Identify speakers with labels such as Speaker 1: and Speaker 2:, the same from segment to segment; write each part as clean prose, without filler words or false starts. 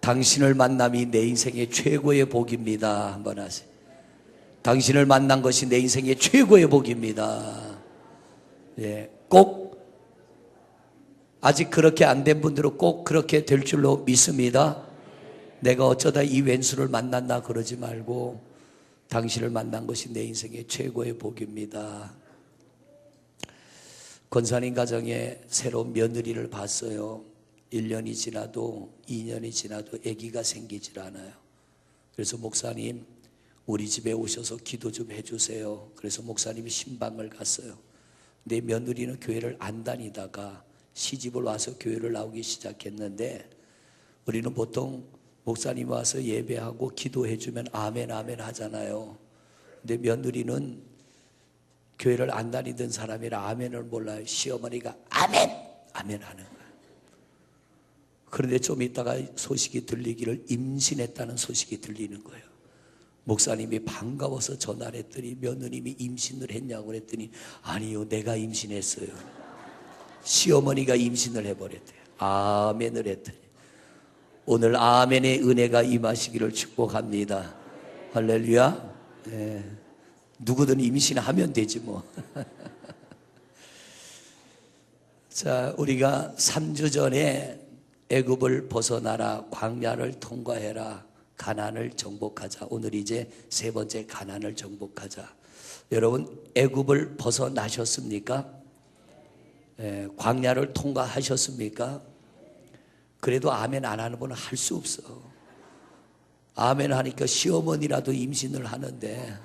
Speaker 1: 당신을 만남이 내 인생의 최고의 복입니다. 한번 하세요. 당신을 만난 것이 내 인생의 최고의 복입니다. 예, 꼭 아직 그렇게 안 된 분들은 꼭 그렇게 될 줄로 믿습니다. 내가 어쩌다 이 왼수를 만났나 그러지 말고 당신을 만난 것이 내 인생의 최고의 복입니다. 권사님 가정에 새로운 며느리를 봤어요. 1년이 지나도 2년이 지나도 아기가 생기질 않아요. 그래서 목사님 우리 집에 오셔서 기도 좀 해주세요. 그래서 목사님이 신방을 갔어요. 내 며느리는 교회를 안 다니다가 시집을 와서 교회를 나오기 시작했는데 우리는 보통 목사님 와서 예배하고 기도해주면 아멘 아멘 하잖아요. 근데 며느리는 교회를 안 다니던 사람이라 아멘을 몰라요. 시어머니가 아멘 아멘 하는 거예요. 그런데 좀 있다가 소식이 들리기를 임신했다는 소식이 들리는 거예요. 목사님이 반가워서 전화를 했더니 며느님이 임신을 했냐고 그랬더니 아니요 내가 임신했어요. 시어머니가 임신을 해버렸대요. 아멘을 했더니 오늘 아멘의 은혜가 임하시기를 축복합니다. 할렐루야. 네. 누구든 임신하면 되지 뭐. 자, 우리가 3주 전에 애굽을 벗어나라, 광야를 통과해라, 가나안을 정복하자. 오늘 이제 세 번째 가나안을 정복하자. 여러분 애굽을 벗어나셨습니까? 예, 광야를 통과하셨습니까? 그래도 아멘 안 하는 분은 할 수 없어. 아멘 하니까 시어머니라도 임신을 하는데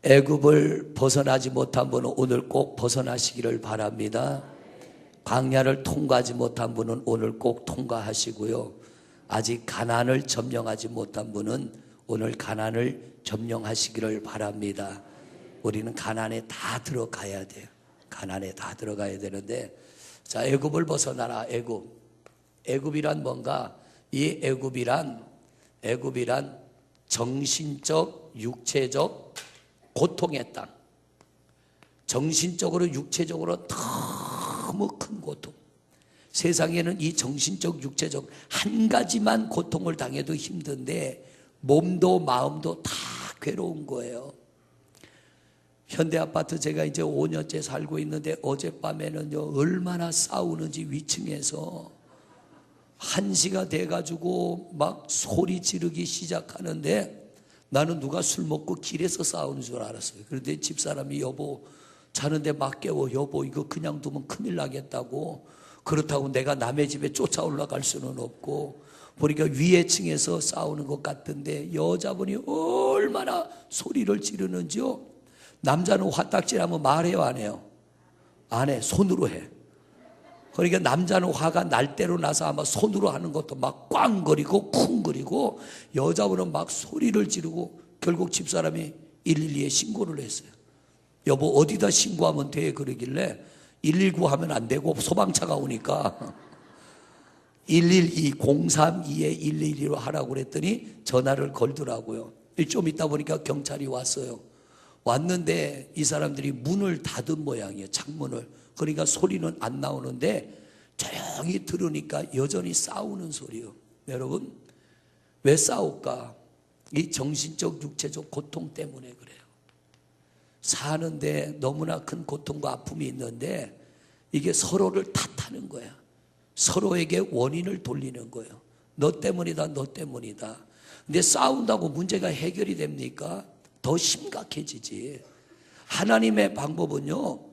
Speaker 1: 애굽을 벗어나지 못한 분은 오늘 꼭 벗어나시기를 바랍니다. 광야를 통과하지 못한 분은 오늘 꼭 통과하시고요. 아직 가나안을 점령하지 못한 분은 오늘 가나안을 점령하시기를 바랍니다. 우리는 가나안에 다 들어가야 돼요. 가나안에 다 들어가야 되는데 자, 애굽을 벗어나라. 애굽이란 뭔가? 이 애굽이란 정신적, 육체적 고통의 땅. 정신적으로 육체적으로 너무 큰 고통. 세상에는 이 정신적 육체적 한 가지만 고통을 당해도 힘든데 몸도 마음도 다 괴로운 거예요. 현대아파트 제가 이제 5년째 살고 있는데 어젯밤에는요 얼마나 싸우는지 위층에서 1시가 돼가지고 막 소리 지르기 시작하는데 나는 누가 술 먹고 길에서 싸우는 줄 알았어요. 그런데 집사람이 여보 자는데 막 깨워. 여보 이거 그냥 두면 큰일 나겠다고. 그렇다고 내가 남의 집에 쫓아 올라갈 수는 없고 보니까 위에 층에서 싸우는 것 같던데 여자분이 얼마나 소리를 지르는지요. 남자는 화딱지라면 말해요 안 해요? 안 해. 손으로 해. 그러니까 남자는 화가 날 대로 나서 아마 손으로 하는 것도 막 꽝거리고 쿵거리고 여자분은 막 소리를 지르고 결국 집사람이 112에 신고를 했어요. 여보 어디다 신고하면 돼? 그러길래 119 하면 안 되고 소방차가 오니까 112, 032에 112로 하라고 그랬더니 전화를 걸더라고요. 좀 있다 보니까 경찰이 왔어요. 왔는데 이 사람들이 문을 닫은 모양이에요. 창문을. 그러니까 소리는 안 나오는데 조용히 들으니까 여전히 싸우는 소리요. 여러분 왜 싸울까? 이 정신적 육체적 고통 때문에 그래요. 사는데 너무나 큰 고통과 아픔이 있는데 이게 서로를 탓하는 거야. 서로에게 원인을 돌리는 거예요. 너 때문이다 너 때문이다. 근데 싸운다고 문제가 해결이 됩니까? 더 심각해지지. 하나님의 방법은요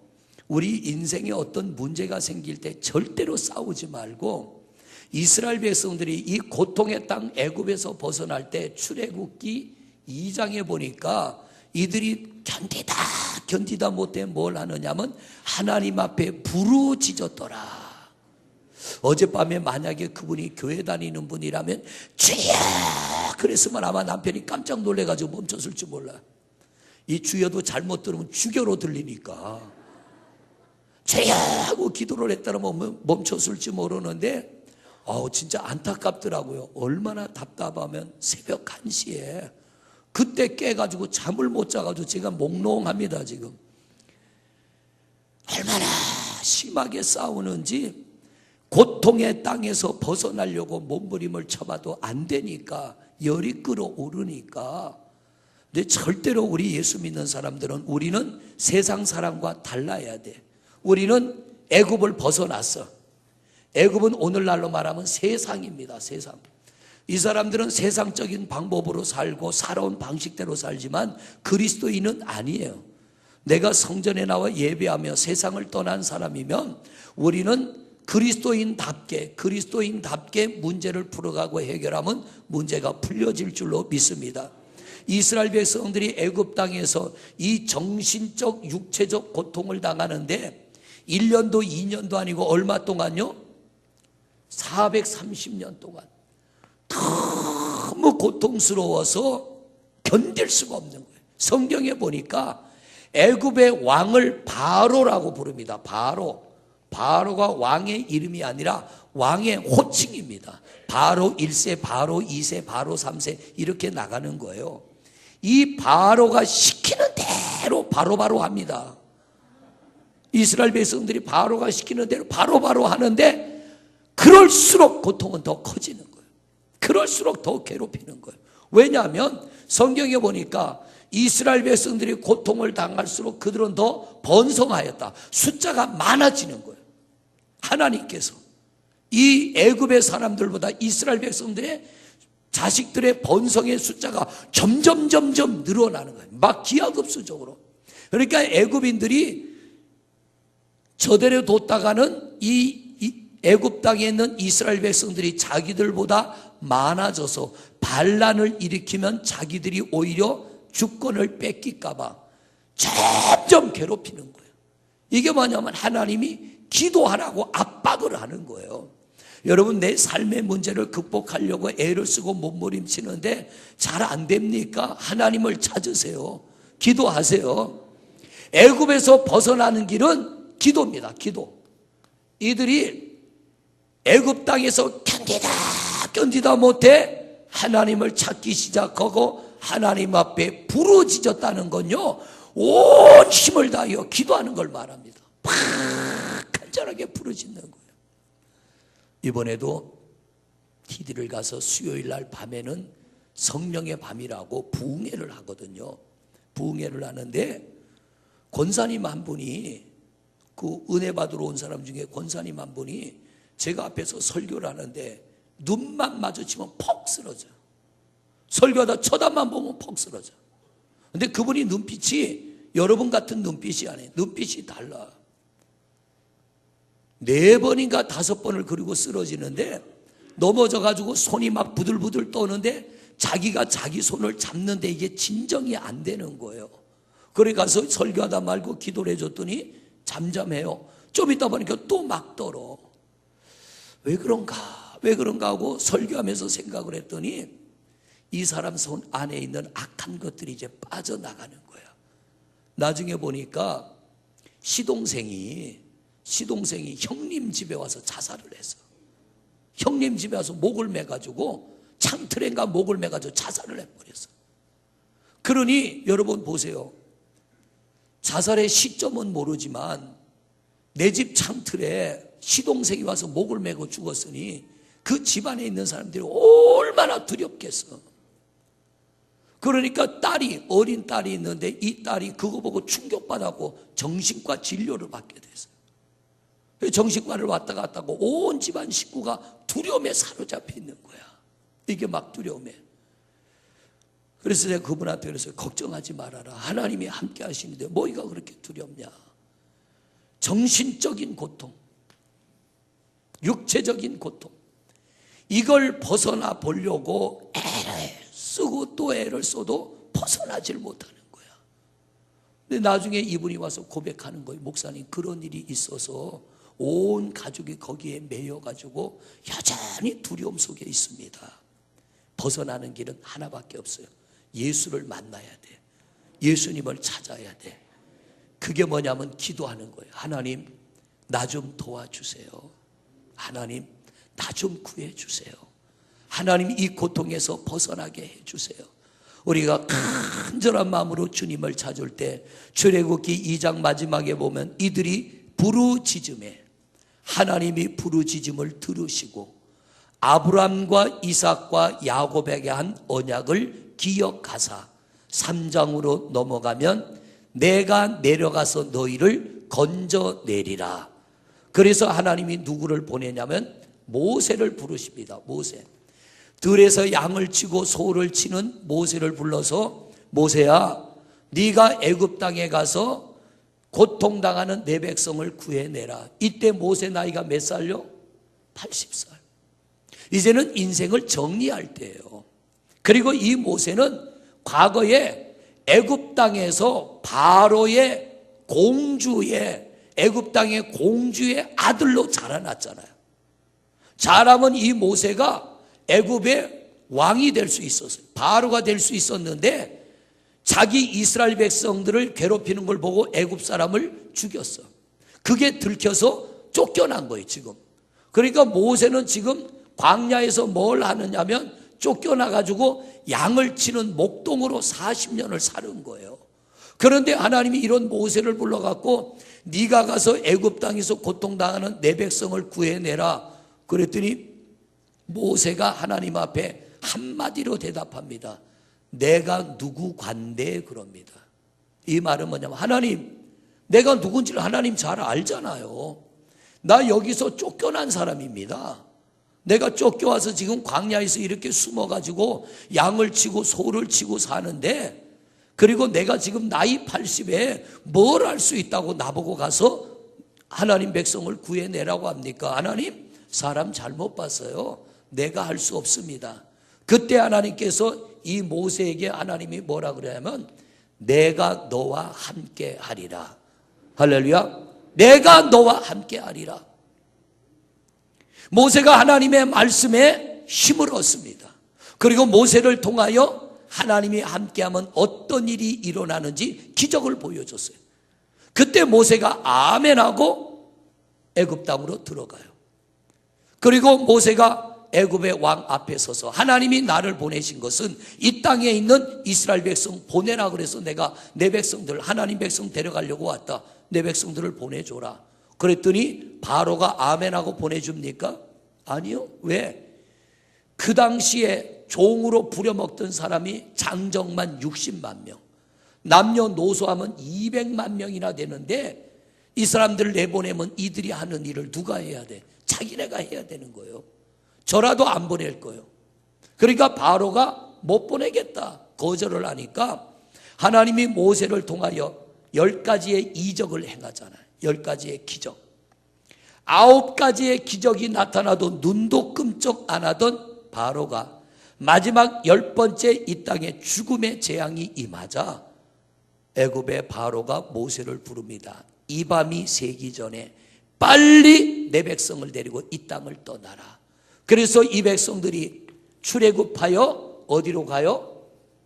Speaker 1: 우리 인생에 어떤 문제가 생길 때 절대로 싸우지 말고 이스라엘 백성들이 이 고통의 땅 애굽에서 벗어날 때 출애굽기 2장에 보니까 이들이 견디다 못해 뭘 하느냐면 하나님 앞에 부르짖었더라. 어젯밤에 만약에 그분이 교회 다니는 분이라면 주여 그랬으면 아마 남편이 깜짝 놀래가지고 멈췄을지 몰라. 이 주여도 잘못 들으면 주교로 들리니까 주여 하고 기도를 했다면 멈췄을지 모르는데 진짜 안타깝더라고요. 얼마나 답답하면 새벽 1시에 그때 깨가지고 잠을 못 자가지고 제가 몽롱합니다. 지금 얼마나 심하게 싸우는지 고통의 땅에서 벗어나려고 몸부림을 쳐봐도 안 되니까, 열이 끓어오르니까. 근데 절대로 우리 예수 믿는 사람들은, 우리는 세상 사람과 달라야 돼. 우리는 애굽을 벗어났어. 애굽은 오늘날로 말하면 세상입니다. 세상. 이 사람들은 세상적인 방법으로 살고 살아온 방식대로 살지만 그리스도인은 아니에요. 내가 성전에 나와 예배하며 세상을 떠난 사람이면 우리는 그리스도인답게 문제를 풀어가고 해결하면 문제가 풀려질 줄로 믿습니다. 이스라엘 백성들이 애굽 땅에서 이 정신적 육체적 고통을 당하는데 1년도 2년도 아니고 얼마 동안요? 430년 동안 너무 고통스러워서 견딜 수가 없는 거예요. 성경에 보니까 애굽의 왕을 바로라고 부릅니다. 바로가 왕의 이름이 아니라 왕의 호칭입니다. 바로 1세, 바로 2세, 바로 3세 이렇게 나가는 거예요. 이 바로가 시키는 대로 바로바로 합니다. 이스라엘 백성들이 바로가 시키는 대로 바로바로 하는데 그럴수록 고통은 더 커지는 거예요. 그럴수록 더 괴롭히는 거예요. 왜냐하면 성경에 보니까 이스라엘 백성들이 고통을 당할수록 그들은 더 번성하였다. 숫자가 많아지는 거예요. 하나님께서 이 애굽의 사람들보다 이스라엘 백성들의 자식들의 번성의 숫자가 점점 늘어나는 거예요. 막 기하급수적으로. 그러니까 애굽인들이 저대로 뒀다가는 이 애굽 땅에 있는 이스라엘 백성들이 자기들보다 많아져서 반란을 일으키면 자기들이 오히려 주권을 뺏길까 봐 점점 괴롭히는 거예요. 이게 뭐냐면 하나님이 기도하라고 압박을 하는 거예요. 여러분, 내 삶의 문제를 극복하려고 애를 쓰고 몸부림치는데 잘 안 됩니까? 하나님을 찾으세요. 기도하세요. 애굽에서 벗어나는 길은 기도입니다. 기도. 이들이 애굽 땅에서 견디다 못해 하나님을 찾기 시작하고 하나님 앞에 부르짖었다는 건요, 온 힘을 다하여 기도하는 걸 말합니다. 팍 간절하게 부르짖는 거예요. 이번에도 TD를 가서 수요일 날 밤에는 성령의 밤이라고 부흥회를 하거든요. 부흥회를 하는데 권사님 한 분이, 그 은혜 받으러 온 사람 중에 권사님 한 분이 제가 앞에서 설교를 하는데 눈만 마주치면 퍽 쓰러져요. 설교하다 쳐다만 보면 퍽 쓰러져. 근데 그분이 눈빛이 여러분 같은 눈빛이 아니에요. 눈빛이 달라. 4번인가 5번을 그리고 쓰러지는데 넘어져가지고 손이 막 부들부들 떠는데 자기가 자기 손을 잡는데 이게 진정이 안 되는 거예요. 그래 가서 설교하다 말고 기도를 해줬더니 잠잠해요. 좀 있다 보니까 또 막 떨어. 왜 그런가 하고 설교하면서 생각을 했더니 이 사람 손 안에 있는 악한 것들이 이제 빠져나가는 거야. 나중에 보니까 시동생이 형님 집에 와서 자살을 했어. 형님 집에 와서 목을 매가지고 창틀인가 목을 매가지고 자살을 해버렸어. 그러니 여러분 보세요. 자살의 시점은 모르지만 내 집 창틀에 시동생이 와서 목을 매고 죽었으니 그 집안에 있는 사람들이 얼마나 두렵겠어. 그러니까 어린 딸이 있는데 이 딸이 그거 보고 충격받았고 정신과 진료를 받게 됐어요. 정신과를 왔다 갔다 하고 온 집안 식구가 두려움에 사로잡혀 있는 거야. 이게 막 두려움에. 그래서 내가 그분한테 그랬어요. 걱정하지 말아라. 하나님이 함께 하시는데 뭐가 그렇게 두렵냐. 정신적인 고통, 육체적인 고통, 이걸 벗어나 보려고 애를 쓰고 또 애를 써도 벗어나질 못하는 거야. 근데 나중에 이분이 와서 고백하는 거예요. 목사님, 그런 일이 있어서 온 가족이 거기에 매여가지고 여전히 두려움 속에 있습니다. 벗어나는 길은 하나밖에 없어요. 예수를 만나야 돼. 예수님을 찾아야 돼. 그게 뭐냐면 기도하는 거예요. 하나님, 나 좀 도와주세요. 하나님, 나 좀 구해주세요. 하나님, 이 고통에서 벗어나게 해주세요. 우리가 간절한 마음으로 주님을 찾을 때 출애굽기 2장 마지막에 보면 이들이 부르짖음에 하나님이 부르짖음을 들으시고 아브람과 이삭과 야곱에게 한 언약을 기억하사 3장으로 넘어가면 내가 내려가서 너희를 건져내리라. 그래서 하나님이 누구를 보내냐면 모세를 부르십니다. 모세. 들에서 양을 치고 소를 치는 모세를 불러서 모세야, 네가 애굽 땅에 가서 고통당하는 내 백성을 구해내라. 이때 모세 나이가 몇 살요? 80살. 이제는 인생을 정리할 때예요. 그리고 이 모세는 과거에 애굽 땅에서 바로의 공주의, 애굽 땅의 공주의 아들로 자라났잖아요. 자라면 이 모세가 애굽의 왕이 될 수 있었어요. 바로가 될 수 있었는데 자기 이스라엘 백성들을 괴롭히는 걸 보고 애굽 사람을 죽였어. 그게 들켜서 쫓겨난 거예요, 지금. 그러니까 모세는 지금 광야에서 뭘 하느냐면 쫓겨나가지고 양을 치는 목동으로 40년을 사는 거예요. 그런데 하나님이 이런 모세를 불러갖고 네가 가서 애굽 땅에서 고통당하는 내 백성을 구해내라. 그랬더니 모세가 하나님 앞에 한마디로 대답합니다. 내가 누구 관대? 그럽니다. 이 말은 뭐냐면 하나님, 내가 누군지를 하나님 잘 알잖아요. 나 여기서 쫓겨난 사람입니다. 내가 쫓겨와서 지금 광야에서 이렇게 숨어가지고 양을 치고 소를 치고 사는데, 그리고 내가 지금 나이 80에 뭘 할 수 있다고 나보고 가서 하나님 백성을 구해내라고 합니까? 하나님, 사람 잘못 봤어요. 내가 할 수 없습니다. 그때 하나님께서 이 모세에게 하나님이 뭐라 그러냐면 내가 너와 함께 하리라. 할렐루야. 내가 너와 함께 하리라. 모세가 하나님의 말씀에 힘을 얻습니다. 그리고 모세를 통하여 하나님이 함께하면 어떤 일이 일어나는지 기적을 보여줬어요. 그때 모세가 아멘하고 애굽 땅으로 들어가요. 그리고 모세가 애굽의 왕 앞에 서서 하나님이 나를 보내신 것은 이 땅에 있는 이스라엘 백성 보내라 그래서 내가 내 백성들, 하나님 백성 데려가려고 왔다. 내 백성들을 보내줘라. 그랬더니 바로가 아멘하고 보내줍니까? 아니요. 왜? 그 당시에 종으로 부려먹던 사람이 장정만 60만 명, 남녀노소하면 200만 명이나 되는데 이 사람들을 내보내면 이들이 하는 일을 누가 해야 돼? 자기네가 해야 되는 거예요. 저라도 안 보낼 거예요. 그러니까 바로가 못 보내겠다 거절을 하니까 하나님이 모세를 통하여 10가지의 이적을 행하잖아요. 10가지의 기적. 9가지의 기적이 나타나도 눈도 끔찍 안 하던 바로가 마지막 10번째 이 땅에 죽음의 재앙이 임하자 애굽의 바로가 모세를 부릅니다. 이 밤이 새기 전에 빨리 내 백성을 데리고 이 땅을 떠나라. 그래서 이 백성들이 출애굽하여 어디로 가요?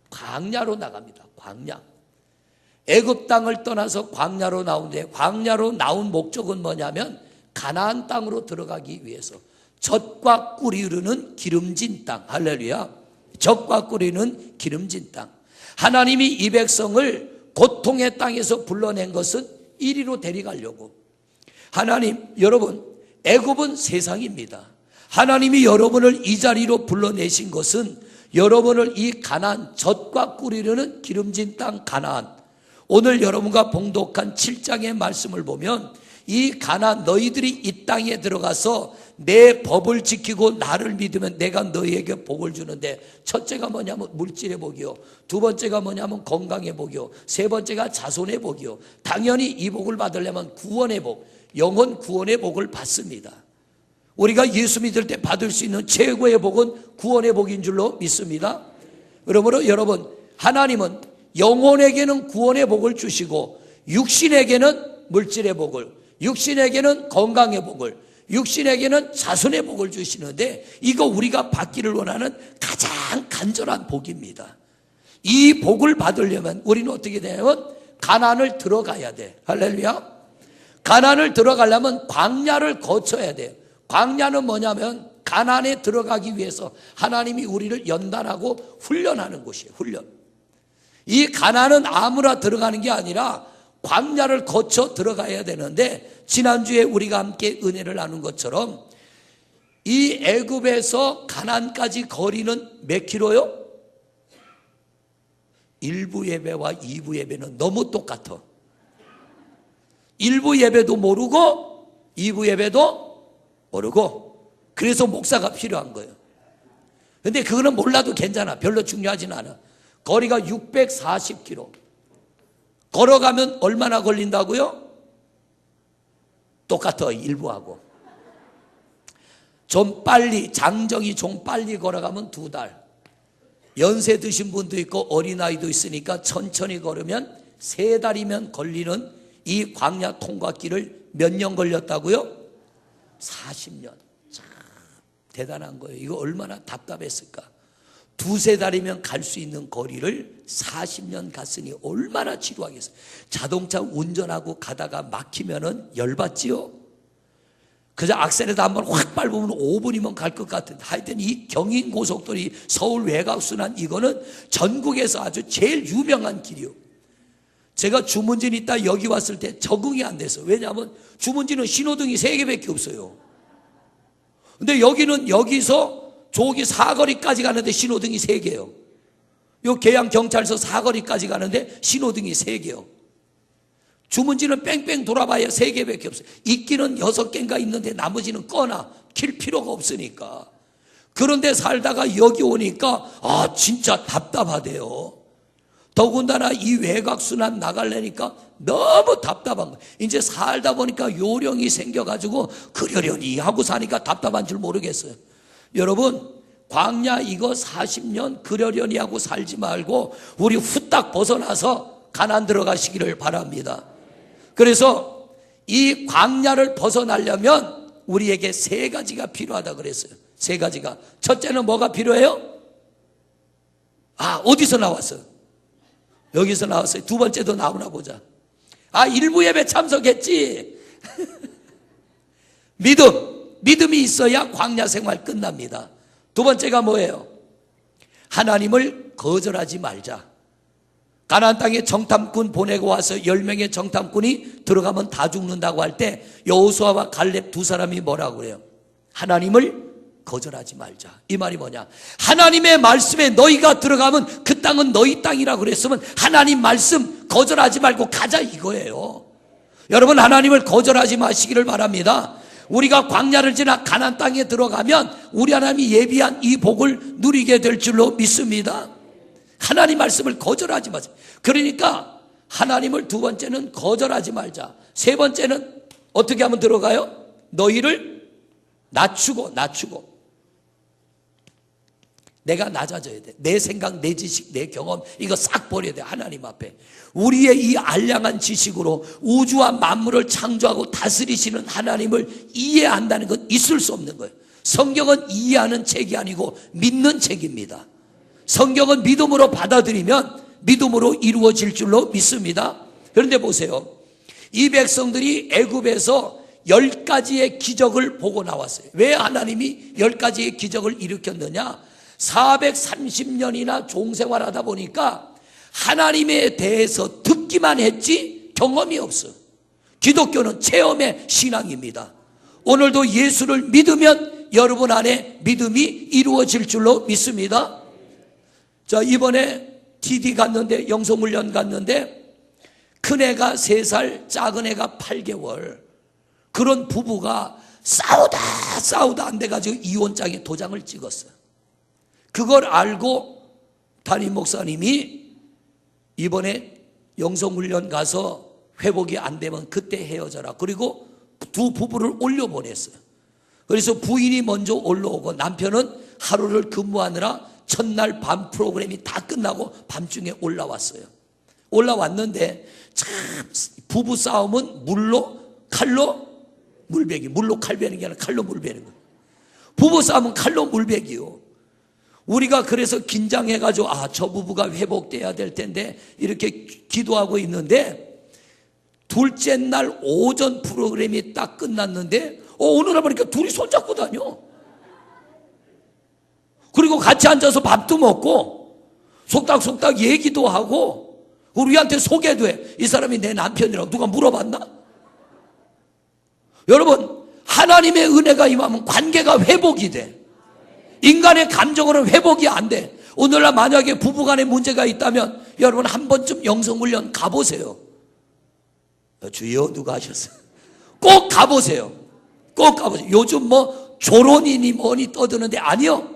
Speaker 1: 광야로 나갑니다. 광야. 애굽 땅을 떠나서 광야로 나오는데 광야로 나온 목적은 뭐냐면 가나안 땅으로 들어가기 위해서 젖과 꿀이 흐르는 기름진 땅. 할렐루야. 젖과 꿀이 흐르는 기름진 땅. 하나님이 이 백성을 고통의 땅에서 불러낸 것은 이리로 데려가려고. 하나님, 여러분, 애굽은 세상입니다. 하나님이 여러분을 이 자리로 불러내신 것은 여러분을 이 가나안, 젖과 꿀이 흐르는 기름진 땅 가나안, 오늘 여러분과 봉독한 7장의 말씀을 보면 이 가나안, 너희들이 이 땅에 들어가서 내 법을 지키고 나를 믿으면 내가 너희에게 복을 주는데, 첫째가 뭐냐면 물질의 복이요, 두 번째가 뭐냐면 건강의 복이요, 세 번째가 자손의 복이요, 당연히 이 복을 받으려면 구원의 복, 영혼 구원의 복을 받습니다. 우리가 예수 믿을 때 받을 수 있는 최고의 복은 구원의 복인 줄로 믿습니다. 그러므로 여러분, 하나님은 영혼에게는 구원의 복을 주시고 육신에게는 물질의 복을, 육신에게는 건강의 복을, 육신에게는 자손의 복을 주시는데 이거 우리가 받기를 원하는 가장 간절한 복입니다. 이 복을 받으려면 우리는 어떻게 되냐면 가나안을 들어가야 돼. 할렐루야. 가나안을 들어가려면 광야를 거쳐야 돼요. 광야는 뭐냐면 가나안에 들어가기 위해서 하나님이 우리를 연단하고 훈련하는 곳이에요. 훈련. 이 가나안은 아무나 들어가는 게 아니라 광야를 거쳐 들어가야 되는데 지난주에 우리가 함께 은혜를 나눈 것처럼 이 애굽에서 가나안까지 거리는 몇 킬로요? 1부 예배와 2부 예배는 너무 똑같아. 1부 예배도 모르고 2부 예배도 모르고, 그래서 목사가 필요한 거예요. 근데 그거는 몰라도 괜찮아. 별로 중요하진 않아. 거리가 640km. 걸어가면 얼마나 걸린다고요? 똑같아, 1부하고. 좀 빨리, 장정이 좀 빨리 걸어가면 2달. 연세 드신 분도 있고 어린아이도 있으니까 천천히 걸으면 3달이면 걸리는 이 광야 통과길을 몇 년 걸렸다고요? 40년. 참 대단한 거예요. 이거 얼마나 답답했을까. 2-3달이면 갈 수 있는 거리를 40년 갔으니 얼마나 지루하겠어요. 자동차 운전하고 가다가 막히면은 열받지요. 그저 악셀에다 한번 확 밟으면 5분이면 갈 것 같은데, 하여튼 이 경인고속도로 서울 외곽순환, 이거는 전국에서 아주 제일 유명한 길이요. 제가 주문진 있다 여기 왔을 때 적응이 안 돼서. 왜냐하면 주문진은 신호등이 3개밖에 없어요. 근데 여기는 여기서 저기 사거리까지 가는데 신호등이 3개요. 요 계양경찰서 사거리까지 가는데 신호등이 3개요. 주문지는 뺑뺑 돌아봐야 3개밖에 없어요. 있기는 6개인가 있는데 나머지는 꺼나 킬 필요가 없으니까. 그런데 살다가 여기 오니까 진짜 답답하대요. 더군다나 이 외곽순환 나가려니까 너무 답답한 거예요. 이제 살다 보니까 요령이 생겨가지고 그러려니 하고 사니까 답답한 줄 모르겠어요. 여러분, 광야 이거 40년 그러려니 하고 살지 말고 우리 후딱 벗어나서 가나안 들어가시기를 바랍니다. 그래서 이 광야를 벗어나려면 우리에게 3가지가 필요하다 그랬어요. 3가지가. 첫째는 뭐가 필요해요? 어디서 나왔어요? 여기서 나왔어요. 2번째도 나오나 보자. 1부 예배 참석했지. 믿음이 있어야 광야 생활 끝납니다. 2번째가 뭐예요? 하나님을 거절하지 말자. 가나안 땅에 정탐꾼 보내고 와서 10명의 정탐꾼이 들어가면 다 죽는다고 할 때 여호수아와 갈렙 2사람이 뭐라고 그래요? 하나님을 거절하지 말자. 이 말이 뭐냐? 하나님의 말씀에 너희가 들어가면 그 땅은 너희 땅이라고 그랬으면 하나님 말씀 거절하지 말고 가자 이거예요. 여러분, 하나님을 거절하지 마시기를 바랍니다. 우리가 광야를 지나 가나안 땅에 들어가면 우리 하나님이 예비한 이 복을 누리게 될 줄로 믿습니다. 하나님 말씀을 거절하지 마세요. 그러니까 하나님을 2번째는 거절하지 말자. 3번째는 어떻게 하면 들어가요? 너희를 낮추고 내가 낮아져야 돼. 내 생각, 내 지식, 내 경험 이거 싹 버려야 돼. 하나님 앞에. 우리의 이 알량한 지식으로 우주와 만물을 창조하고 다스리시는 하나님을 이해한다는 건 있을 수 없는 거예요. 성경은 이해하는 책이 아니고 믿는 책입니다. 성경은 믿음으로 받아들이면 믿음으로 이루어질 줄로 믿습니다. 그런데 보세요. 이 백성들이 애굽에서 10가지의 기적을 보고 나왔어요. 왜 하나님이 10가지의 기적을 일으켰느냐? 430년이나 종생활하다 보니까 하나님에 대해서 듣기만 했지 경험이 없어. 기독교는 체험의 신앙입니다. 오늘도 예수를 믿으면 여러분 안에 믿음이 이루어질 줄로 믿습니다. 자, 이번에 TD 갔는데, 영성훈련 갔는데 큰애가 3살, 작은 애가 8개월. 그런 부부가 싸우다 안 돼가지고 이혼장에 도장을 찍었어요. 그걸 알고 담임 목사님이 이번에 영성훈련 가서 회복이 안 되면 그때 헤어져라. 그리고 2 부부를 올려보냈어요. 그래서 부인이 먼저 올라오고 남편은 하루를 근무하느라 첫날 밤 프로그램이 다 끝나고 밤중에 올라왔어요. 올라왔는데 참 부부 싸움은 칼로 물베기. 물로 칼 베는 게 아니라 칼로 물 베는 거예요. 부부 싸움은 칼로 물베기요. 우리가 그래서 긴장해가지고 저 부부가 회복돼야 될 텐데 이렇게 기도하고 있는데 둘째 날 오전 프로그램이 딱 끝났는데 오늘 보니까 둘이 손잡고 다녀. 그리고 같이 앉아서 밥도 먹고 속닥속닥 얘기도 하고 우리한테 소개도 해. 이 사람이 내 남편이라고 누가 물어봤나? 여러분, 하나님의 은혜가 임하면 관계가 회복이 돼. 인간의 감정으로는 회복이 안 돼. 오늘날 만약에 부부간에 문제가 있다면 여러분 한 번쯤 영성훈련 가보세요. 주여, 누가 하셨어요? 꼭 가보세요. 꼭 가보세요. 요즘 뭐 조론이니 뭐니 떠드는데 아니요.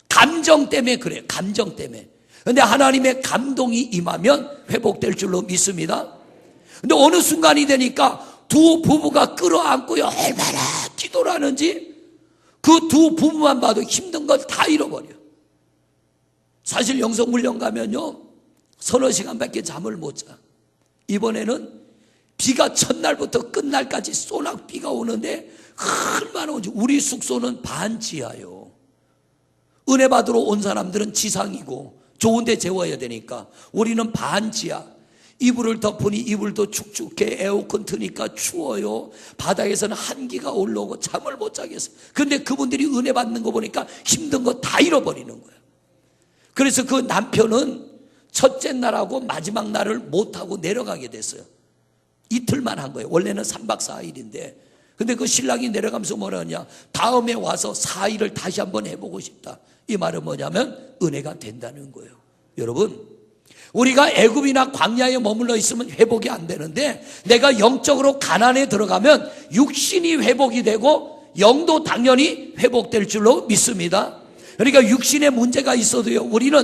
Speaker 1: 감정 때문에 그래요. 감정 때문에. 근데 하나님의 감동이 임하면 회복될 줄로 믿습니다. 근데 어느 순간이 되니까 두 부부가 끌어안고요, 얼마나 기도를 하는지 그 두 부부만 봐도 힘든 걸 다 잃어버려요. 사실 영성훈련 가면요, 서너 시간밖에 잠을 못 자. 이번에는 비가 첫날부터 끝날까지 소낙비가 오는데 얼마나 오지. 우리 숙소는 반지하요. 은혜 받으러 온 사람들은 지상이고 좋은 데 재워야 되니까 우리는 반지하. 이불을 덮으니 이불도 축축해. 에어컨 트니까 추워요. 바닥에서는 한기가 올라오고 잠을 못 자겠어요. 근데 그분들이 은혜 받는 거 보니까 힘든 거 다 잃어버리는 거예요. 그래서 그 남편은 첫째 날하고 마지막 날을 못하고 내려가게 됐어요. 이틀만 한 거예요. 원래는 3박 4일인데. 근데 그 신랑이 내려가면서 뭐라 하냐, 다음에 와서 4일을 다시 한번 해보고 싶다. 이 말은 뭐냐면 은혜가 된다는 거예요. 여러분, 우리가 애굽이나 광야에 머물러 있으면 회복이 안 되는데 내가 영적으로 가난에 들어가면 육신이 회복이 되고 영도 당연히 회복될 줄로 믿습니다. 그러니까 육신에 문제가 있어도요, 우리는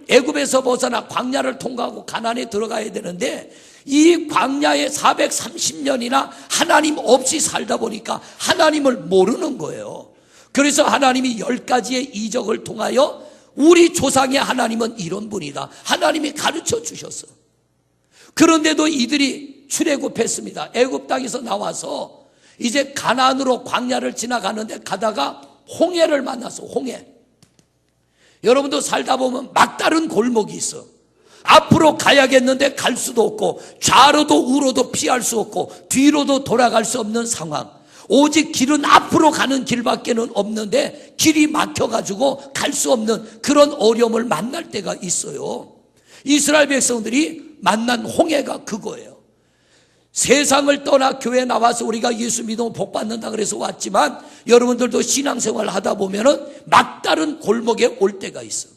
Speaker 1: 애굽에서 벗어나 광야를 통과하고 가난에 들어가야 되는데 이 광야에 430년이나 하나님 없이 살다 보니까 하나님을 모르는 거예요. 그래서 하나님이 10가지의 이적을 통하여 우리 조상의 하나님은 이런 분이다, 하나님이 가르쳐 주셨어. 그런데도 이들이 출애굽했습니다. 애굽 땅에서 나와서 이제 가나안으로 광야를 지나가는데 가다가 홍해를 만났어. 홍해. 여러분도 살다 보면 막다른 골목이 있어. 앞으로 가야겠는데 갈 수도 없고 좌로도 우로도 피할 수 없고 뒤로도 돌아갈 수 없는 상황. 오직 길은 앞으로 가는 길밖에는 없는데 길이 막혀가지고 갈 수 없는 그런 어려움을 만날 때가 있어요. 이스라엘 백성들이 만난 홍해가 그거예요. 세상을 떠나 교회 나와서 우리가 예수 믿으면 복 받는다 그래서 왔지만 여러분들도 신앙생활 하다 보면은 막다른 골목에 올 때가 있어.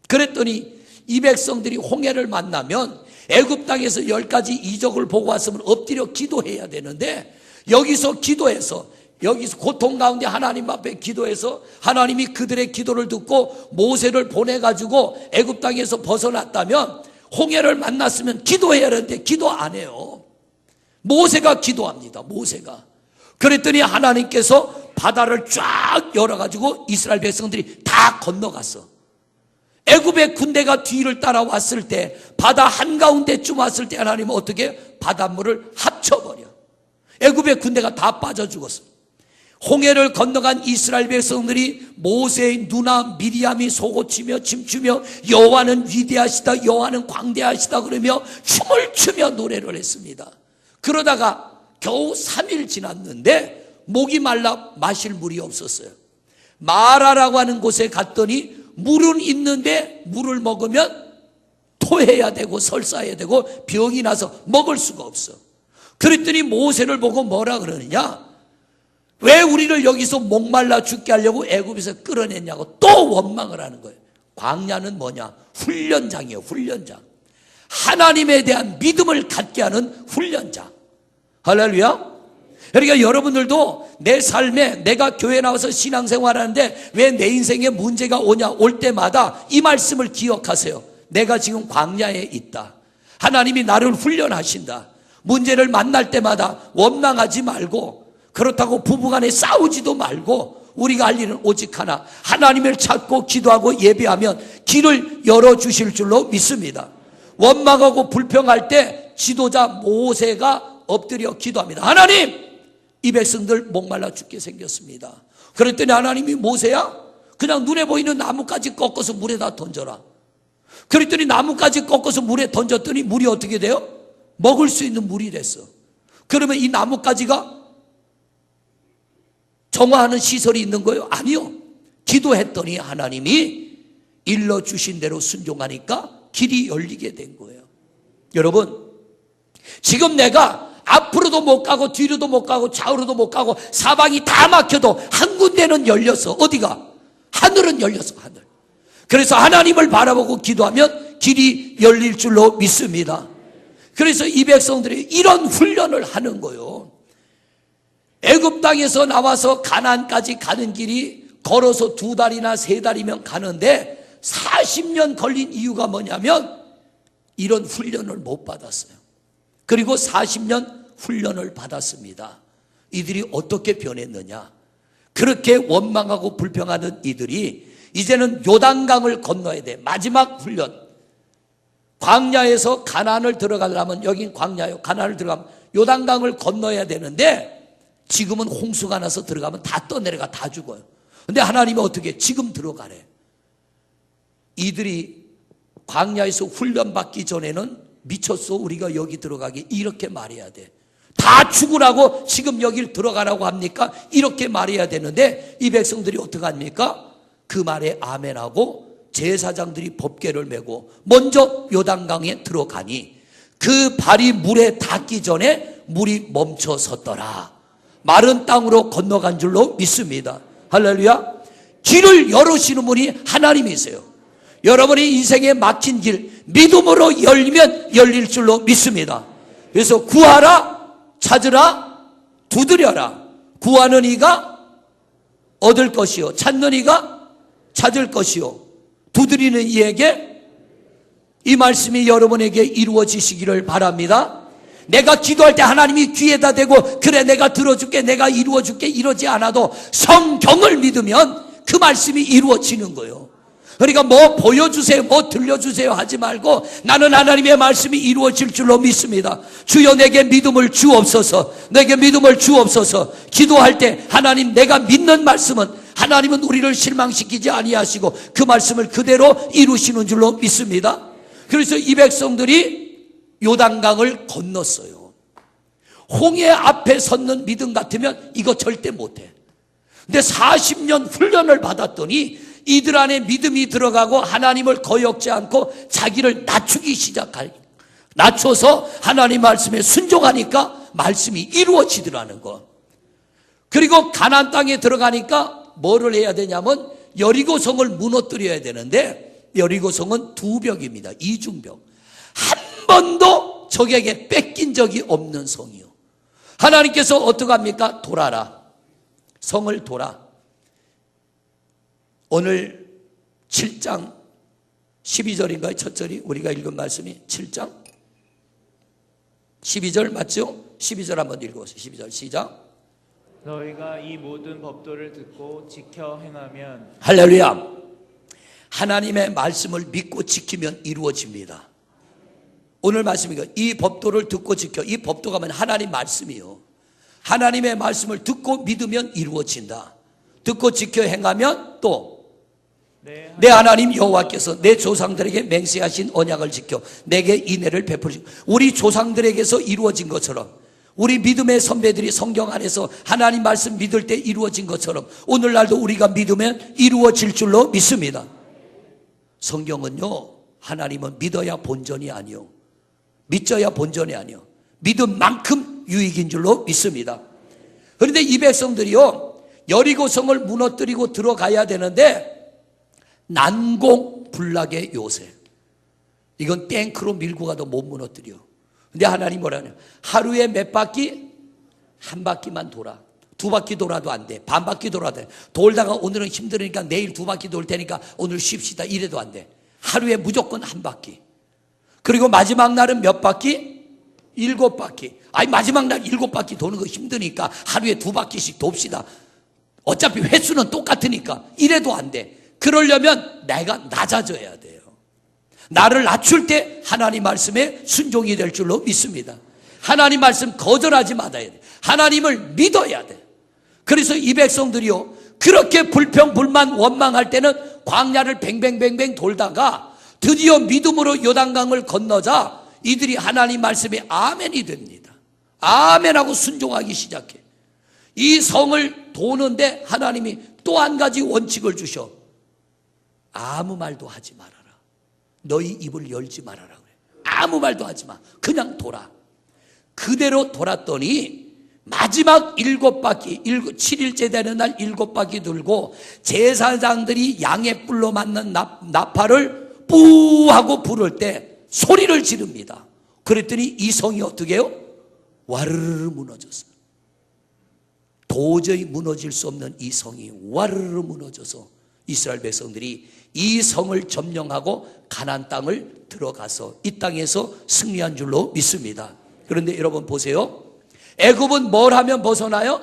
Speaker 1: 그랬더니 이 백성들이 홍해를 만나면 애굽 땅에서 10가지 이적을 보고 왔으면 엎드려 기도해야 되는데 여기서 기도해서, 여기서 고통 가운데 하나님 앞에 기도해서 하나님이 그들의 기도를 듣고 모세를 보내가지고 애굽 땅에서 벗어났다면 홍해를 만났으면 기도해야 하는데 기도 안 해요. 모세가 기도합니다. 모세가. 그랬더니 하나님께서 바다를 쫙 열어가지고 이스라엘 백성들이 다 건너갔어. 애굽의 군대가 뒤를 따라왔을 때 바다 한가운데쯤 왔을 때 하나님은 어떻게 바닷물을 합쳐버려. 애굽의 군대가 다 빠져 죽었어. 홍해를 건너간 이스라엘 백성들이 모세의 누나 미리암이 속옷치며 춤추며 여호와는 위대하시다, 여호와는 광대하시다 그러며 춤을 추며 노래를 했습니다. 그러다가 겨우 3일 지났는데 목이 말라 마실 물이 없었어요. 마라라고 하는 곳에 갔더니 물은 있는데 물을 먹으면 토해야 되고 설사해야 되고 병이 나서 먹을 수가 없어. 그랬더니 모세를 보고 뭐라 그러느냐, 왜 우리를 여기서 목말라 죽게 하려고 애굽에서 끌어냈냐고 또 원망을 하는 거예요. 광야는 뭐냐, 훈련장이에요. 훈련장. 하나님에 대한 믿음을 갖게 하는 훈련장. 할렐루야. 그러니까 여러분들도 내 삶에, 내가 교회 나와서 신앙생활하는데 왜 내 인생에 문제가 오냐, 올 때마다 이 말씀을 기억하세요. 내가 지금 광야에 있다. 하나님이 나를 훈련하신다. 문제를 만날 때마다 원망하지 말고, 그렇다고 부부간에 싸우지도 말고, 우리가 할 일은 오직 하나, 하나님을 찾고 기도하고 예배하면 길을 열어주실 줄로 믿습니다. 원망하고 불평할 때 지도자 모세가 엎드려 기도합니다. 하나님, 이 백성들 목말라 죽게 생겼습니다. 그랬더니 하나님이, 모세야, 그냥 눈에 보이는 나뭇가지 꺾어서 물에다 던져라. 그랬더니 나뭇가지 꺾어서 물에 던졌더니 물이 어떻게 돼요? 먹을 수 있는 물이 됐어. 그러면 이 나뭇가지가 정화하는 시설이 있는 거예요? 아니요. 기도했더니 하나님이 일러주신 대로 순종하니까 길이 열리게 된 거예요. 여러분, 지금 내가 앞으로도 못 가고 뒤로도 못 가고 좌우로도 못 가고 사방이 다 막혀도 한 군데는 열렸어. 어디가? 하늘은 열렸어. 하늘. 그래서 하나님을 바라보고 기도하면 길이 열릴 줄로 믿습니다. 그래서 이 백성들이 이런 훈련을 하는 거예요. 애굽 땅에서 나와서 가나안까지 가는 길이 걸어서 2달이나 3달이면 가는데 40년 걸린 이유가 뭐냐면 이런 훈련을 못 받았어요. 그리고 40년 훈련을 받았습니다. 이들이 어떻게 변했느냐? 그렇게 원망하고 불평하는 이들이 이제는 요단강을 건너야 돼. 마지막 훈련. 광야에서 가나안을 들어가려면, 여긴 광야요. 가나안을 들어가면 요단강을 건너야 되는데 지금은 홍수가 나서 들어가면 다 떠내려가, 다 죽어요. 근데 하나님이 어떻게 지금 들어가래. 이들이 광야에서 훈련받기 전에는 미쳤어, 우리가 여기 들어가게, 이렇게 말해야 돼. 다 죽으라고 지금 여길 들어가라고 합니까? 이렇게 말해야 되는데 이 백성들이 어떻게 합니까? 그 말에 아멘하고 제사장들이 법궤를 메고 먼저 요단강에 들어가니 그 발이 물에 닿기 전에 물이 멈춰 섰더라. 마른 땅으로 건너간 줄로 믿습니다. 할렐루야. 길을 열으시는 분이 하나님이세요. 여러분의 인생에 막힌 길 믿음으로 열면 열릴 줄로 믿습니다. 그래서 구하라, 찾으라, 두드려라. 구하는 이가 얻을 것이요, 찾는 이가 찾을 것이요, 두드리는 이에게, 이 말씀이 여러분에게 이루어지시기를 바랍니다. 내가 기도할 때 하나님이 귀에다 대고 그래 내가 들어줄게, 내가 이루어줄게 이러지 않아도 성경을 믿으면 그 말씀이 이루어지는 거예요. 그러니까 뭐 보여주세요, 뭐 들려주세요 하지 말고 나는 하나님의 말씀이 이루어질 줄로 믿습니다. 주여 내게 믿음을 주옵소서, 내게 믿음을 주옵소서. 기도할 때 하나님, 내가 믿는 말씀은 하나님은 우리를 실망시키지 아니하시고 그 말씀을 그대로 이루시는 줄로 믿습니다. 그래서 이 백성들이 요단강을 건넜어요. 홍해 앞에 섰는 믿음 같으면 이거 절대 못해. 근데 40년 훈련을 받았더니 이들 안에 믿음이 들어가고 하나님을 거역지 않고 자기를 낮추기 시작하니, 낮춰서 하나님 말씀에 순종하니까 말씀이 이루어지더라는 거. 그리고 가나안 땅에 들어가니까 뭐를 해야 되냐면 여리고성을 무너뜨려야 되는데 여리고성은 2벽입니다. 이중벽. 한 번도 적에게 뺏긴 적이 없는 성이요. 하나님께서 어떻게 합니까? 돌아라. 성을 돌아. 오늘 7장 12절인가요? 첫 절이 우리가 읽은 말씀이 7장 12절 맞죠? 12절 한번 읽어보세요. 12절 시작.
Speaker 2: 너희가 이 모든 법도를 듣고 지켜 행하면,
Speaker 1: 할렐루야. 하나님의 말씀을 믿고 지키면 이루어집니다. 오늘 말씀이고 이 법도를 듣고 지켜. 이 법도가 뭐냐? 하나님 말씀이요. 하나님의 말씀을 듣고 믿으면 이루어진다. 듣고 지켜 행하면 또 내 하나님 여호와께서 내 조상들에게 맹세하신 언약을 지켜 내게 인애를 베푸시고, 우리 조상들에게서 이루어진 것처럼, 우리 믿음의 선배들이 성경 안에서 하나님 말씀 믿을 때 이루어진 것처럼 오늘날도 우리가 믿으면 이루어질 줄로 믿습니다. 성경은요, 하나님은 믿어야 본전이 아니요, 믿어야 본전이 아니요, 믿은 만큼 유익인 줄로 믿습니다. 그런데 이 백성들이요, 여리고성을 무너뜨리고 들어가야 되는데 난공불락의 요새, 이건 탱크로 밀고 가도 못 무너뜨려. 근데 하나님 뭐라 하냐? 하루에 몇 바퀴? 한 바퀴만 돌아. 2바퀴 돌아도 안 돼. 반 바퀴 돌아도 돼. 돌다가 오늘은 힘들으니까 내일 2바퀴 돌 테니까 오늘 쉽시다 이래도 안 돼. 하루에 무조건 한 바퀴. 그리고 마지막 날은 몇 바퀴? 7바퀴. 아니 마지막 날 7바퀴 도는 거 힘드니까 하루에 2바퀴씩 돕시다. 어차피 횟수는 똑같으니까 이래도 안 돼. 그러려면 내가 낮아져야 돼요. 나를 낮출 때 하나님 말씀에 순종이 될 줄로 믿습니다. 하나님 말씀 거절하지 말아야 돼. 하나님을 믿어야 돼. 그래서 이 백성들이요, 그렇게 불평 불만 원망할 때는 광야를 뱅뱅뱅뱅 돌다가 드디어 믿음으로 요단강을 건너자 이들이 하나님 말씀에 아멘이 됩니다. 아멘하고 순종하기 시작해. 이 성을 도는데 하나님이 또 한 가지 원칙을 주셔. 아무 말도 하지 말아라. 너희 입을 열지 말아라 그래. 아무 말도 하지 마. 그냥 돌아. 그대로 돌았더니 마지막 7바퀴, 7일째 되는 날 7바퀴 돌고 제사장들이 양의 뿔로 만든 나팔을 뿌하고 부를 때 소리를 지릅니다. 그랬더니 이 성이 어떻게 해요? 와르르 무너졌어요. 도저히 무너질 수 없는 이 성이 와르르 무너져서 이스라엘 백성들이 이 성을 점령하고 가나안 땅을 들어가서 이 땅에서 승리한 줄로 믿습니다. 그런데 여러분 보세요. 애굽은 뭘 하면 벗어나요?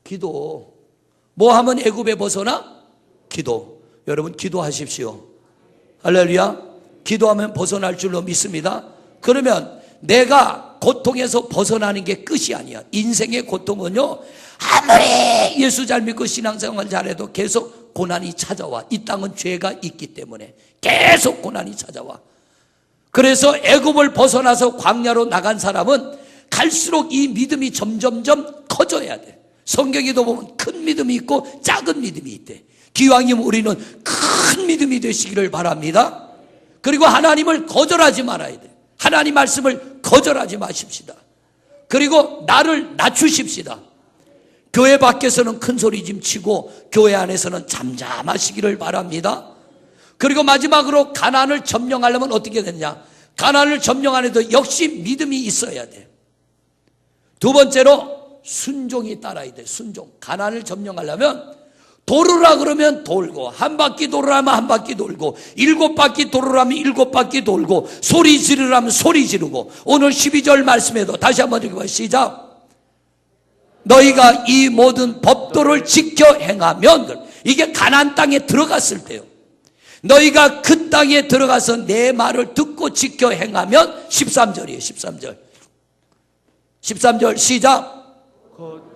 Speaker 1: 기도. 뭐 하면 애굽에 벗어나? 기도. 여러분 기도하십시오. 할렐루야. 기도하면 벗어날 줄로 믿습니다. 그러면 내가 고통에서 벗어나는 게 끝이 아니야. 인생의 고통은요, 아무리 예수 잘 믿고 신앙생활 잘해도 계속 고난이 찾아와. 이 땅은 죄가 있기 때문에 계속 고난이 찾아와. 그래서 애굽을 벗어나서 광야로 나간 사람은 갈수록 이 믿음이 점점점 커져야 돼. 성경에도 보면 큰 믿음이 있고 작은 믿음이 있대. 기왕이면 우리는 큰 믿음이 되시기를 바랍니다. 그리고 하나님을 거절하지 말아야 돼. 하나님 말씀을 거절하지 마십시다. 그리고 나를 낮추십시다. 교회 밖에서는 큰 소리 좀 치고 교회 안에서는 잠잠하시기를 바랍니다. 그리고 마지막으로 가나안을 점령하려면 어떻게 되느냐? 가나안을 점령하는데도 역시 믿음이 있어야 돼. 두 번째로 순종이 따라야 돼. 순종. 가나안을 점령하려면 돌으라 그러면 돌고, 한 바퀴 돌으라면 한 바퀴 돌고, 7바퀴 돌으라면 7바퀴 돌고, 소리 지르라면 소리 지르고. 오늘 12절 말씀에도 다시 한번 읽어봐요. 시작. 너희가 이 모든 법도를 지켜 행하면, 이게 가나안 땅에 들어갔을 때요. 너희가 그 땅에 들어가서 내 말을 듣고 지켜 행하면 13절이에요. 13절. 13절 시작.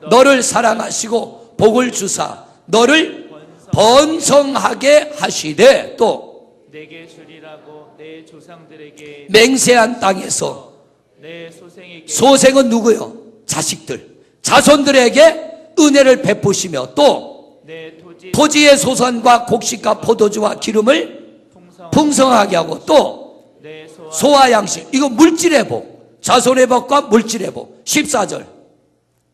Speaker 1: 너를 사랑하시고 복을 주사 너를 번성하게 하시되 또
Speaker 2: 내게 주리라고 내 조상들에게
Speaker 1: 맹세한 땅에서
Speaker 2: 내 소생에게.
Speaker 1: 소생은 누구요? 자식들, 자손들에게 은혜를 베푸시며 또
Speaker 2: 내
Speaker 1: 토지의 소산과 곡식과 포도주와 기름을 풍성하게 하고 또
Speaker 2: 내
Speaker 1: 소와 양식. 이거 물질의 복, 자손의 복과 물질의 복. 14절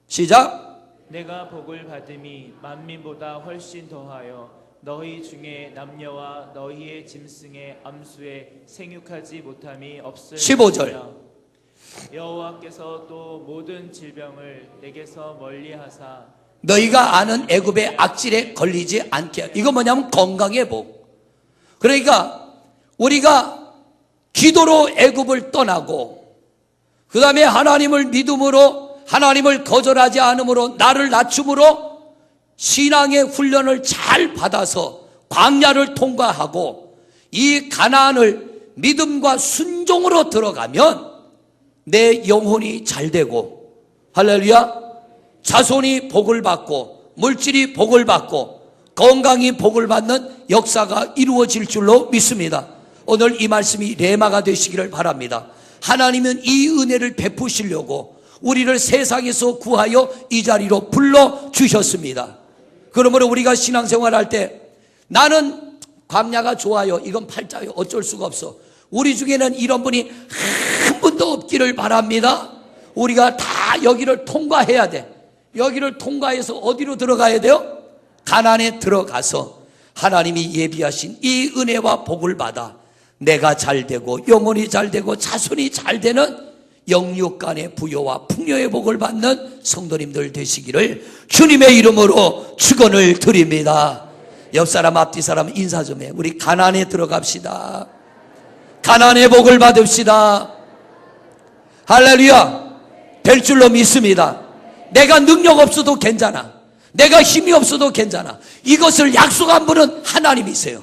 Speaker 1: 시작.
Speaker 2: 내가 복을 받음이 만민보다 훨씬 더하여 너희 중에 남녀와 너희의 짐승의 암수에 생육하지 못함이 없을
Speaker 1: 15절
Speaker 2: 여호와께서 또 모든 질병을 내게서 멀리하사
Speaker 1: 너희가 아는 애굽의 악질에 걸리지 않게. 이거 뭐냐면 건강의 복. 그러니까 우리가 기도로 애굽을 떠나고 그 다음에 하나님을 믿음으로, 하나님을 거절하지 않음으로, 나를 낮춤으로 신앙의 훈련을 잘 받아서 광야를 통과하고 이 가나안을 믿음과 순종으로 들어가면 내 영혼이 잘 되고, 할렐루야, 자손이 복을 받고 물질이 복을 받고 건강이 복을 받는 역사가 이루어질 줄로 믿습니다. 오늘 이 말씀이 레마가 되시기를 바랍니다. 하나님은 이 은혜를 베푸시려고 우리를 세상에서 구하여 이 자리로 불러주셨습니다. 그러므로 우리가 신앙생활할 때 나는 광야가 좋아요, 이건 팔자요, 어쩔 수가 없어. 우리 중에는 이런 분이 한 분도 없기를 바랍니다. 우리가 다 여기를 통과해야 돼. 여기를 통과해서 어디로 들어가야 돼요? 가나안에 들어가서 하나님이 예비하신 이 은혜와 복을 받아 내가 잘 되고 영혼이 잘 되고 자손이 잘 되는 영육간의 부요와 풍요의 복을 받는 성도님들 되시기를 주님의 이름으로 축원을 드립니다. 옆사람 앞뒤 사람 인사 좀 해. 우리 가나안에 들어갑시다. 가나안의 복을 받읍시다. 할렐루야. 될 줄로 믿습니다. 내가 능력 없어도 괜찮아. 내가 힘이 없어도 괜찮아. 이것을 약속한 분은 하나님이세요.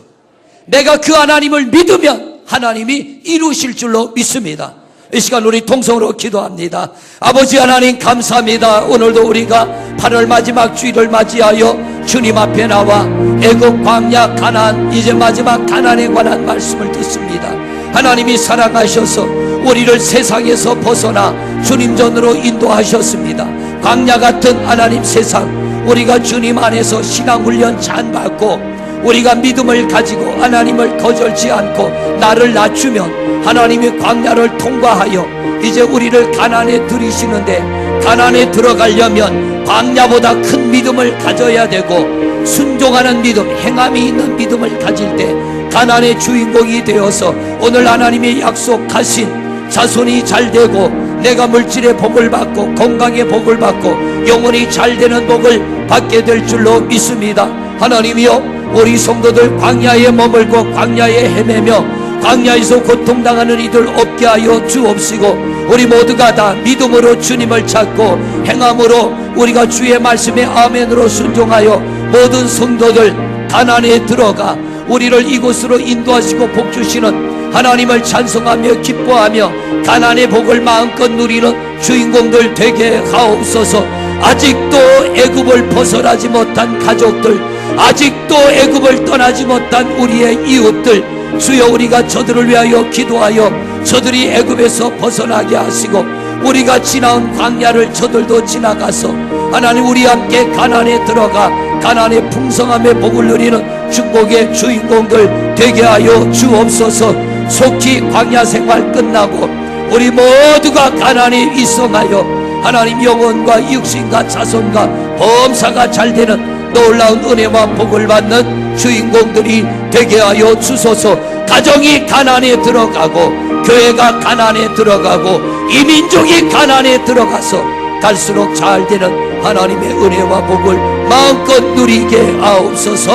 Speaker 1: 내가 그 하나님을 믿으면 하나님이 이루실 줄로 믿습니다. 이 시간 우리 통성으로 기도합니다. 아버지 하나님 감사합니다. 오늘도 우리가 8월 마지막 주일을 맞이하여 주님 앞에 나와 애굽 광야 가나안, 이제 마지막 가나안에 관한 말씀을 듣습니다. 하나님이 사랑하셔서 우리를 세상에서 벗어나 주님 전으로 인도하셨습니다. 광야 같은 하나님 세상, 우리가 주님 안에서 신앙훈련 잘 받고 우리가 믿음을 가지고 하나님을 거절치 않고 나를 낮추면 하나님의 광야를 통과하여 이제 우리를 가나안에 들이시는데, 가나안에 들어가려면 광야보다 큰 믿음을 가져야 되고, 순종하는 믿음, 행함이 있는 믿음을 가질 때 가나안의 주인공이 되어서 오늘 하나님이 약속하신 자손이 잘 되고, 내가 물질의 복을 받고 건강의 복을 받고 영혼이 잘 되는 복을 받게 될 줄로 믿습니다. 하나님이여, 우리 성도들 광야에 머물고 광야에 헤매며 광야에서 고통당하는 이들 없게 하여 주옵시고, 우리 모두가 다 믿음으로 주님을 찾고 행함으로 우리가 주의 말씀에 아멘으로 순종하여 모든 성도들 가나안에 들어가 우리를 이곳으로 인도하시고 복주시는 하나님을 찬송하며 기뻐하며 가나안의 복을 마음껏 누리는 주인공들 되게 하옵소서. 아직도 애굽을 벗어나지 못한 가족들, 아직도 애굽을 떠나지 못한 우리의 이웃들, 주여 우리가 저들을 위하여 기도하여 저들이 애굽에서 벗어나게 하시고 우리가 지나온 광야를 저들도 지나가서 하나님 우리 함께 가나안에 들어가 가나안의 풍성함의 복을 누리는 축복의 주인공들 되게 하여 주옵소서. 속히 광야 생활 끝나고 우리 모두가 가나안에 입성하여 하나님 영혼과 육신과 자손과 범사가 잘 되는 놀라운 은혜와 복을 받는 주인공들이 되게 하여 주소서. 가정이 가나안에 들어가고 교회가 가나안에 들어가고 이민족이 가나안에 들어가서 갈수록 잘 되는 하나님의 은혜와 복을 마음껏 누리게 하옵소서.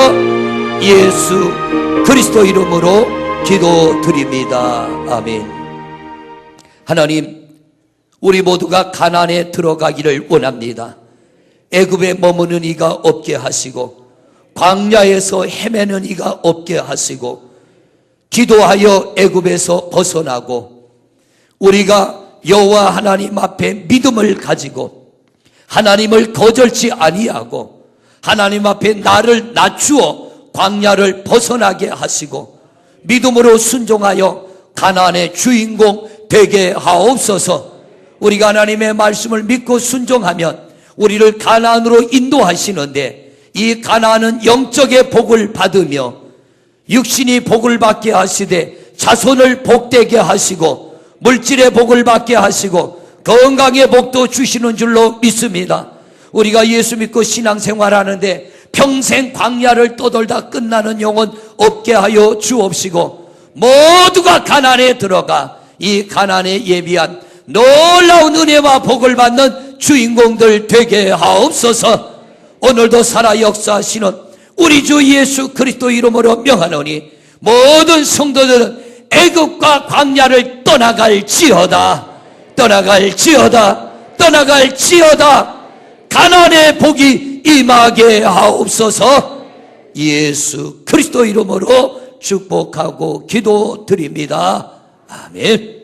Speaker 1: 예수 그리스도 이름으로 기도드립니다. 아멘. 하나님, 우리 모두가 가나안에 들어가기를 원합니다. 애굽에 머무는 이가 없게 하시고 광야에서 헤매는 이가 없게 하시고 기도하여 애굽에서 벗어나고 우리가 여호와 하나님 앞에 믿음을 가지고 하나님을 거절치 아니하고 하나님 앞에 나를 낮추어 광야를 벗어나게 하시고 믿음으로 순종하여 가나안의 주인공 되게 하옵소서. 우리가 하나님의 말씀을 믿고 순종하면 우리를 가나안으로 인도하시는데, 이 가나안은 영적의 복을 받으며 육신이 복을 받게 하시되 자손을 복되게 하시고 물질의 복을 받게 하시고 건강의 복도 주시는 줄로 믿습니다. 우리가 예수 믿고 신앙생활하는데 평생 광야를 떠돌다 끝나는 영혼 없게 하여 주옵시고 모두가 가나안에 들어가 이 가나안에 예비한 놀라운 은혜와 복을 받는 주인공들 되게 하옵소서. 오늘도 살아 역사하시는 우리 주 예수 그리스도 이름으로 명하노니 모든 성도들은 애굽과 광야를 떠나갈지어다, 떠나갈지어다, 떠나갈지어다. 가나안의 복이 임하게 하옵소서. 예수 그리스도 이름으로 축복하고 기도드립니다. 아멘.